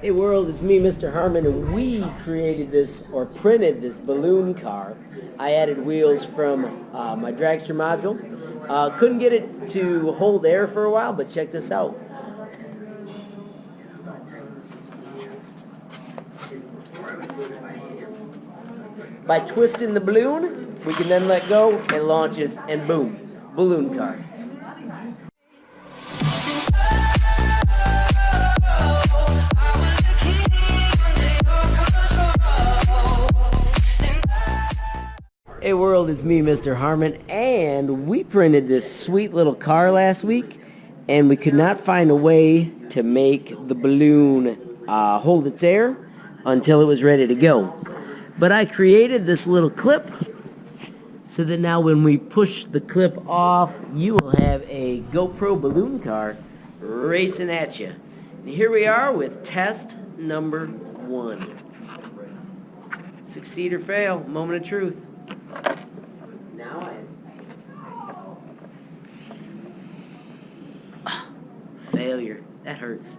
Hey world, it's me, Mr. Harmon, and we created this, or printed this balloon car. I added wheels from my dragster module. Couldn't get it to hold air for a while, but check this out. By twisting the balloon, we can then let go, it launches, and boom, balloon car. Hey world, it's me, Mr. Harmon, and we printed this sweet little car last week, and we could not find a way to make the balloon hold its air until it was ready to go. But I created this little clip so that now when we push the clip off, you will have a GoPro balloon car racing at you. And here we are with test number 1. Succeed or fail, moment of truth. Now failure. That hurts.